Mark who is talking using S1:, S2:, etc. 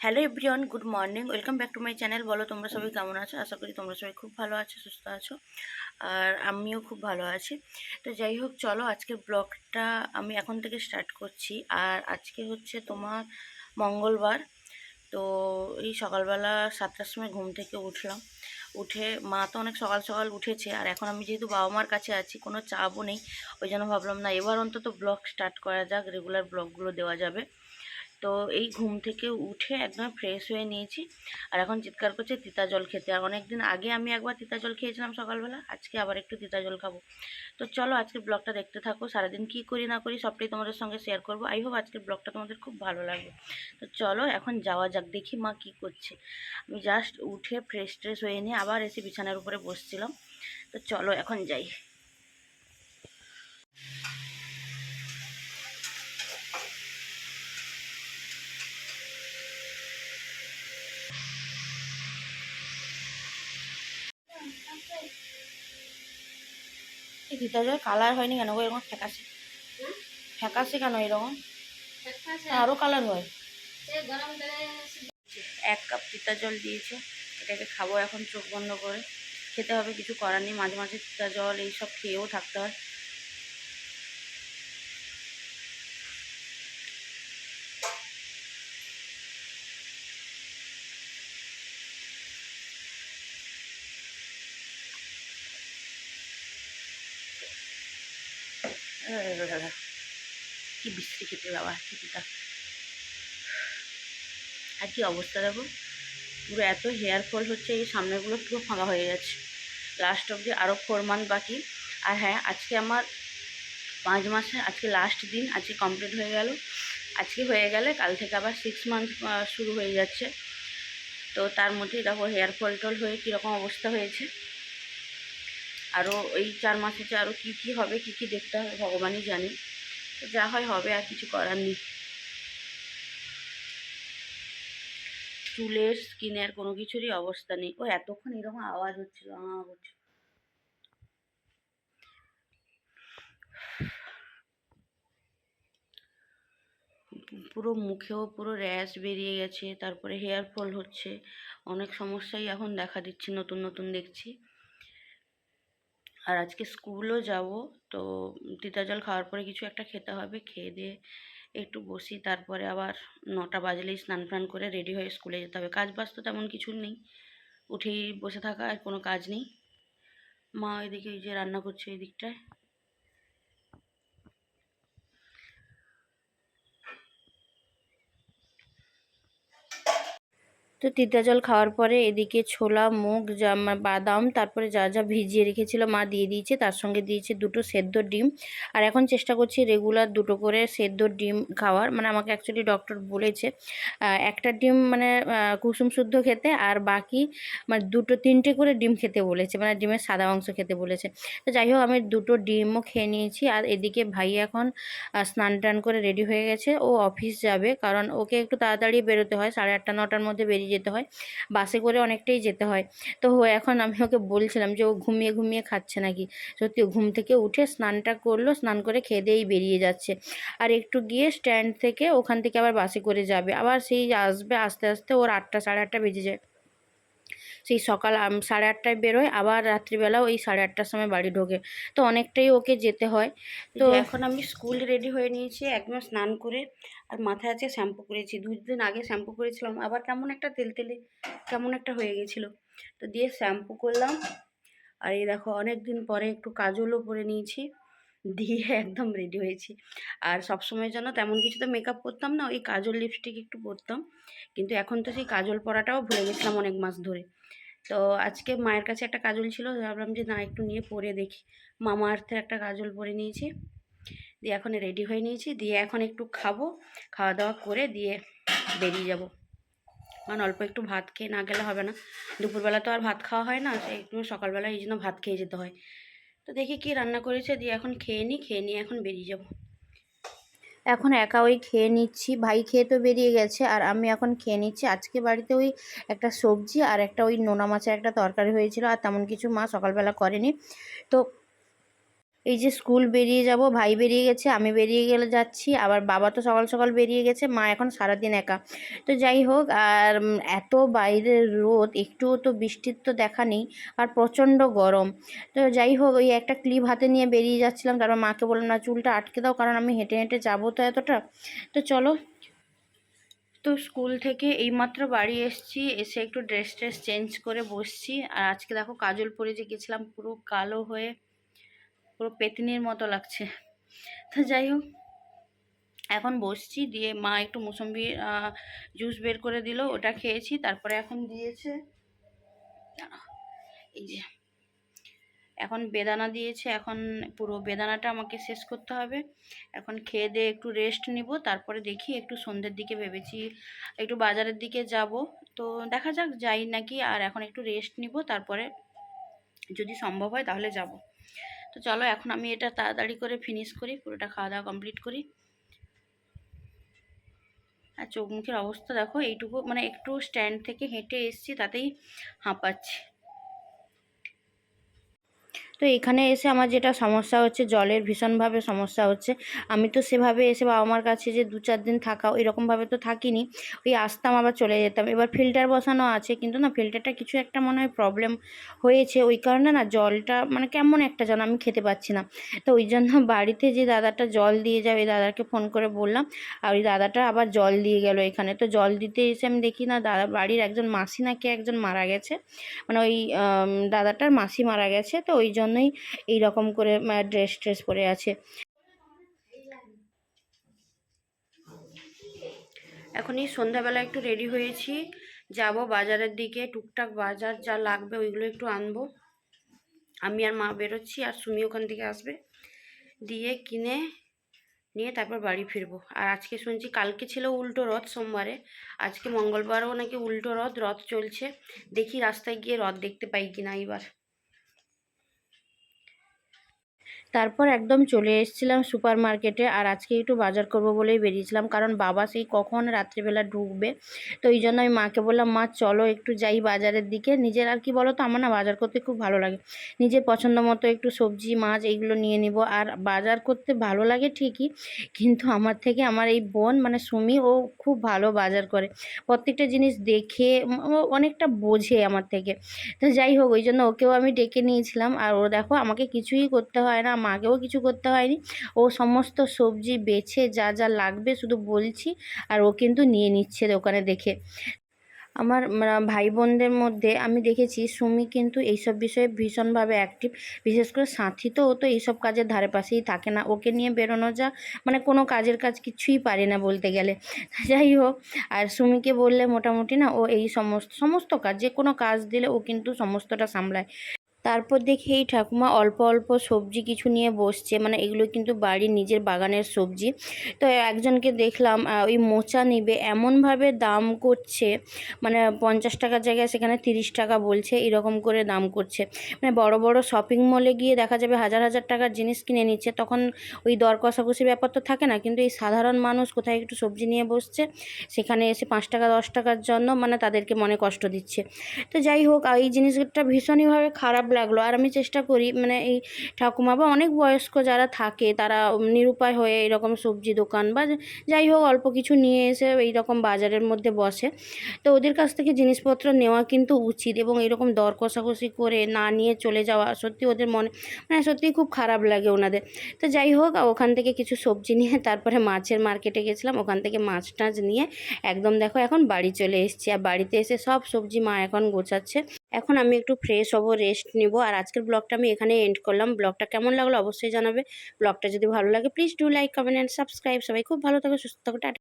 S1: Hello everyone, good morning, welcome back to my channel. বলো তোমরা সবাই কেমন আছো? আশা করি তোমরা সবাই খুব ভালো আছো, সুস্থ আছো, আর আমিও খুব ভালো আছি। তো যাই হোক, চলো আজকের ব্লগটা আমি এখন থেকে স্টার্ট করছি। আর আজকে হচ্ছে তোমার মঙ্গলবার। তো এই সকালবেলা 7টার সময় ঘুম থেকে উঠলাম। উঠে মা তো অনেক সকাল সকাল উঠেছে, আর এখন আমি যেহেতু বাবা মার কাছে আছি, কোনো চাপও নেই, ওই জন্য ভাবলাম না, এবার অন্তত ব্লগ স্টার্ট করা যাক, রেগুলার ব্লগগুলো দেওয়া যাবে। তো এই ঘুম থেকে উঠে একদম ফ্রেশ হয়ে নিয়েছি, আর এখন চিৎকার করছে তিতা জল খেতে। আর অনেকদিন আগে আমি একবার তিতা জল খেয়েছিলাম সকালবেলা, আজকে আবার একটু তিতা জল খাবো। তো চলো আজকের ব্লগটা দেখতে থাকো, সারাদিন কি করি না করি সবটাই তোমাদের সঙ্গে শেয়ার করবো। আই হোপ আজকের ব্লগটা তোমাদের খুব ভালো লাগবে। তো চলো এখন যাওয়া যাক, দেখি মা কি করছে। আমি জাস্ট উঠে ফ্রেশ ট্রেশ হয়ে নিয়ে আবার এসে বিছানার উপরে বসছিলাম। তো চলো এখন যাই। এই তিতা জল কালার হয়নি কেন গো? এরকম ফ্যাকাশে ফ্যাকাশে কেন এরকম? আরও কালার হয়। 1 কাপ তিতা জল দিয়েছে, এটাকে খাবো এখন চোখ বন্ধ করে। খেতে হবে, কিছু করার নেই, মাঝে মাঝে তিতা জল এইসব খেয়েও থাকতে হয়। কি বিশ্রী খেতে বাবা, কি তিতা। আর কি অবস্থা দেখো, পুরো এত হেয়ার ফল হচ্ছে, এই সামনেগুলো পুরো ফাঁকা হয়ে যাচ্ছে। লাস্ট অবধি আরও 4 মান্থ বাকি। আর হ্যাঁ, আজকে আমার 5 মাসে আজকে লাস্ট দিন, আজকে কমপ্লিট হয়ে গেল। আজকে হয়ে গেলে কাল থেকে আবার 6 মান্থ শুরু হয়ে যাচ্ছে। তো তার মধ্যেই দেখো হেয়ার ফল টল হয়ে কীরকম অবস্থা হয়েছে। আরও এই 4 মাসে যে আরও কী কী হবে, কী কী দেখতে হবে ভগবানই জানে। তো যা হয় হবে, আর কিছু করার নেই। চুলের, স্কিনের কোনো কিছুরই অবস্থা নেই। ও এতক্ষণ এরকম আওয়াজ হচ্ছিল, হচ্ছে। পুরো মুখেও পুরো র্যাশ বেরিয়ে গেছে, তারপরে হেয়ার ফল হচ্ছে, অনেক সমস্যাই এখন দেখা দিচ্ছে, নতুন নতুন দেখছি। আর আজকে স্কুলও যাব, তো তিতা জল খাওয়ার পরে কিছু একটা খেতে হবে, খেয়ে দিয়ে একটু বসি, তারপরে আবার 9টা বাজলেই স্নান ফান করে রেডি হয়ে স্কুলে যেতে হবে। কাজ বাজ তো তেমন কিছু নেই, উঠেই বসে থাকা, আর কোনো কাজ নেই। মা এদিকে এই যে রান্না করছে এই দিকটায়। তো তিতা জল খাওয়ার পরে এদিকে ছোলা, মুগ, বাদাম, তারপরে যা যা ভিজিয়ে রেখেছিল মা দিয়ে দিয়েছে, তার সঙ্গে দিয়েছে 2টো সেদ্ধ ডিম। আর এখন চেষ্টা করছি রেগুলার 2টো করে সেদ্ধ ডিম খাওয়ার। মানে আমাকে অ্যাকচুয়ালি ডক্টর বলেছে একটা ডিম মানে কুসুম শুদ্ধ খেতে, আর বাকি মানে 3টে করে ডিম খেতে বলেছে, মানে ডিমের সাদা অংশ খেতে বলেছে। তো যাই হোক, আমি 2টো ডিমও খেয়ে নিয়েছি। আর এদিকে ভাই এখন স্নান টান করে রেডি হয়ে গেছে, ও অফিস যাবে, কারণ ওকে একটু তাড়াতাড়ি বেরোতে হয়, 8:30 9টার মধ্যে বেরিয়ে যেতে হয়, বাসে করে অনেকটাই যেতে হয়। তো এখন আমি ওকে বলছিলাম যে ও ঘুমিয়ে ঘুমিয়ে খাচ্ছে নাকি। সত্যি ঘুম থেকে উঠে স্নানটা করলো, স্নান করে খেয়ে দিয়েই বেরিয়ে যাচ্ছে। আর একটু গিয়ে স্ট্যান্ড থেকে ওখান থেকে আবার বাসে করে যাবে, আবার সেই আসবে আস্তে আস্তে ওর 8টা 8:30 বেজে যায়। সেই সকাল 8:30টায় বেরোয়, আবার রাত্রিবেলা ওই 8:30টার সময় বাড়ি ঢোকে। তো অনেকটাই ওকে যেতে হয়। তো এখন আমি স্কুল রেডি হয়ে নিয়েছি, একদম স্নান করে, আর মাথায় আছে শ্যাম্পু করেছি। 2 দিন আগে শ্যাম্পু করেছিলাম, আবার কেমন একটা তেলতেলে কেমন একটা হয়ে গেছিলো। তো দিয়ে শ্যাম্পু করলাম। আর এই দেখো অনেক দিন পরে একটু কাজলও পরে নিয়েছি, দিয়ে একদম রেডি হয়েছি। আর সবসময়ের জন্য তেমন কিছু তো মেকআপ করতাম না, ওই কাজল লিপস্টিক একটু পরতাম, কিন্তু এখন তো সেই কাজল পরাটাও ভুলে গেছিলাম অনেক মাস ধরে। তো আজকে মায়ের কাছে একটা কাজল ছিল, ভাবলাম যে না একটু নিয়ে পরে দেখি। মামা আর্থের একটা কাজল পরে নিয়েছি, দিয়ে এখন রেডি হয়ে নিয়েছি, দিয়ে এখন একটু খাবো, খাওয়া দাওয়া করে দিয়ে বেরিয়ে যাব। কারণ অল্প একটু ভাত খেয়ে না গেলে হবে না, দুপুরবেলা তো আর ভাত খাওয়া হয় না, সেই একটু সকালবেলা এই জন্য ভাত খেয়ে যেতে হয়। তো দেখি কি রান্না করেছে, দিয়ে এখন খেয়ে নিই এখন বেরিয়ে যাব। এখন একা ওই খেয়ে নিচ্ছি, ভাই খেয়ে তো বেরিয়ে গেছে, আর আমি এখন খেয়ে নিচ্ছি। আজকে বাড়িতে ওই একটা সবজি আর একটা ওই নোনা মাছের একটা তরকারি হয়েছিল, আর তেমন কিছু মা সকালবেলা করেনি। তো এই যে স্কুল বেরিয়ে যাব, ভাই বেরিয়ে গেছে, আমি বেরিয়ে গেলে যাচ্ছি, আবার বাবা তো সকাল সকাল বেরিয়ে গেছে, মা এখন সারাদিন একা। তো যাই হোক, আর এত বাইরের রোদ, একটুও তো বৃষ্টির তো দেখা নেই, আর প্রচণ্ড গরম। তো যাই হোক, ওই একটা ক্লিপ হাতে নিয়ে বেরিয়ে যাচ্ছিলাম, তারপর মাকে বললাম না চুলটা আটকে দাও, কারণ আমি হেঁটে হেঁটে যাবো তো এতটা। তো চলো। তো স্কুল থেকে এইমাত্র বাড়ি এসেছি, এসে একটু ড্রেস চেঞ্জ করে বসছি। আর আজকে দেখো কাজল পরে যে গেছিলাম, পুরো কালো হয়ে পুরো পেতনির মতো লাগছে। তো যাই হোক, এখন বসছি, দিয়ে মা একটু মুসম্বি জুস বের করে দিল, ওটা খেয়েছি। তারপরে এখন দিয়েছে এই যে, এখন বেদানা দিয়েছে, এখন পুরো বেদানাটা আমাকে শেষ করতে হবে। এখন খেয়ে দিয়ে একটু রেস্ট নিব, তারপরে দেখি একটু সন্ধ্যের দিকে ভেবেছি একটু বাজারের দিকে যাব। তো দেখা যাক যাই নাকি। আর এখন একটু রেস্ট নিব, তারপরে যদি সম্ভব হয় তাহলে যাব। তো চলো, এখন আমি এটা তাড়াতাড়ি করে ফিনিশ করি, পুরোটা খাওয়া দাওয়া কমপ্লিট করি। আর চোখ মুখের অবস্থা দেখো, এইটুকু মানে একটু স্ট্যান্ড থেকে হেঁটে এসেছি, তাতেই হাঁপাচ্ছি। তো এখানে এসে আমার যেটা সমস্যা হচ্ছে, জলের ভীষণভাবে সমস্যা হচ্ছে। আমি তো সেভাবে এসে বাবা মার কাছে যে 2-4 দিন থাকা, এরকমভাবে তো থাকিনি। ওই আসতাম আবার চলে যেতাম। এবার ফিল্টার বসানো আছে, কিন্তু না ফিল্টারটা কিছু একটা মনে হয় প্রবলেম হয়েছে, ওই কারণে না জলটা মানে কেমন একটা যেন আমি খেতে পাচ্ছি না। তো ওই জন্য বাড়িতে যে দাদাটা জল দিয়ে যায়, ওই দাদাকে ফোন করে বললাম, আর ওই দাদাটা আবার জল দিয়ে গেল এখানে। তো জল দিতে এসে আমি দেখি না, দাদা বাড়ির একজন মাসি নাকি একজন মারা গেছে, মানে ওই দাদাটার মাসি মারা গেছে। তো ওই জন্যই এইরকম করে ড্রেস পরে আছে। এখনই সন্ধ্যাবেলা একটু রেডি হয়েছি, যাব বাজারের দিকে, টুকটাক বাজার যা লাগবে ওইগুলো একটু আনবো। আমি আর মা বেরোচ্ছি, আর সুমি ওখান থেকে আসবে, দিয়ে কিনে নিয়ে তারপর বাড়ি ফিরবো। আর আজকে শুনছি কালকে ছিল উল্টো রথ, সোমবারে, আজকে মঙ্গলবারও নাকি উল্টো রথ চলছে। দেখি রাস্তায় গিয়ে রথ দেখতে পাই কিনা এবার। তারপর একদম চলে এসেছিলাম সুপার মার্কেটে। আর আজকে একটু বাজার করব বলেই বেরিয়েছিলাম, কারণ বাবা সেই কখন রাত্রিবেলা ঢুকবে। তো এই জন্য আমি মাকে বললাম, মা চলো একটু যাই বাজারের দিকে। নিজের আর কি বলো তো, আমার না বাজার করতে খুব ভালো লাগে, নিজের পছন্দ মতো একটু সবজি মাছ এইগুলো নিয়ে নিব। আর বাজার করতে ভালো লাগে ঠিকই, কিন্তু আমার থেকে আমার এই বোন মানে সুমি, ও খুব ভালো বাজার করে, প্রত্যেকটা জিনিস দেখে ও অনেকটা বোঝে আমার থেকে। তো যাই হোক, ওই জন্য ওকেও আমি ডেকে নিয়েছিলাম। আর ও দেখো, আমাকে কিছুই করতে হয় না, মাকেও কিছু করতে হয়নি, ও সমস্ত সবজি বেছে যা যা লাগবে শুধু বলছি, আর ও কিন্তু নিয়ে নিচ্ছে দোকানে দেখে। আমার ভাই বোনদের মধ্যে আমি দেখেছি সুমি কিন্তু এইসব বিষয়ে ভীষণভাবে অ্যাক্টিভ। বিশেষ করে সাথী, তো ও তো এইসব কাজের ধারে পাশেই থাকে না, ওকে নিয়ে বেরোনো যা মানে কোনো কাজের কাজ কিছুই পারে না বলতে গেলে। যাই হোক, আর সুমিকে বললে মোটামুটি না, ও এই সমস্ত সমস্ত কাজ, যে কোনো কাজ দিলে ও কিন্তু সমস্তটা সামলায়। তারপর দেখি এই ঠাকুমা অল্প অল্প সবজি কিছু নিয়ে বসছে, মানে এগুলো কিন্তু বাড়ির নিজের বাগানের সবজি। তো একজনকে দেখলাম ওই মোচা নিবে, এমনভাবে দাম করছে, মানে 50 টাকার জায়গায় সেখানে 30 টাকা বলছে, এরকম করে দাম করছে। মানে বড় বড় শপিং মলে গিয়ে দেখা যাবে হাজার হাজার টাকার জিনিস কিনে নিচ্ছে, তখন ওই দর কষাকষি ব্যাপার তো থাকে না। কিন্তু এই সাধারণ মানুষ কোথায় একটু সবজি নিয়ে বসছে, সেখানে এসে 5 টাকা 10 টাকার জন্য মানে তাদেরকে মনে কষ্ট দিচ্ছে। তো যাই হোক, এই জিনিসটা ভীষণইভাবে খারাপ লাগলো। আর আমি চেষ্টা করি, মানে এই ঠাকুমা বা অনেক বয়স্ক যারা থাকে, তারা নিরুপায় হয়ে এরকম সবজি দোকান বা যাই হোক অল্প কিছু নিয়ে এসে এইরকম বাজারের মধ্যে বসে, তো ওদের কাছ থেকে জিনিসপত্র নেওয়া কিন্তু উচিত। এবং এরকম দর কষাকষি করে না নিয়ে চলে যাওয়া, সত্যি ওদের মনে মানে সত্যিই খুব খারাপ লাগে ওনাদের। তো যাই হোক, ওখান থেকে কিছু সবজি নিয়ে তারপরে মাছের মার্কেটে গেছিলাম, ওখান থেকে মাছ টাছ নিয়ে একদম দেখো এখন বাড়ি চলে এসেছি। আর বাড়িতে এসে সব সবজি মা এখন গোছাচ্ছে। এখন আমি একটু ফ্রেশ হব, রেস্ট নিব। আর আজকের ব্লগটা আমি এখানে এন্ড করলাম। ব্লগটা কেমন লাগলো অবশ্যই জানাবে। ব্লগটা যদি ভালো লাগে please do like, comment and subscribe. সবাই খুব ভালো থাকো, সুস্থ থাকো, টাটা।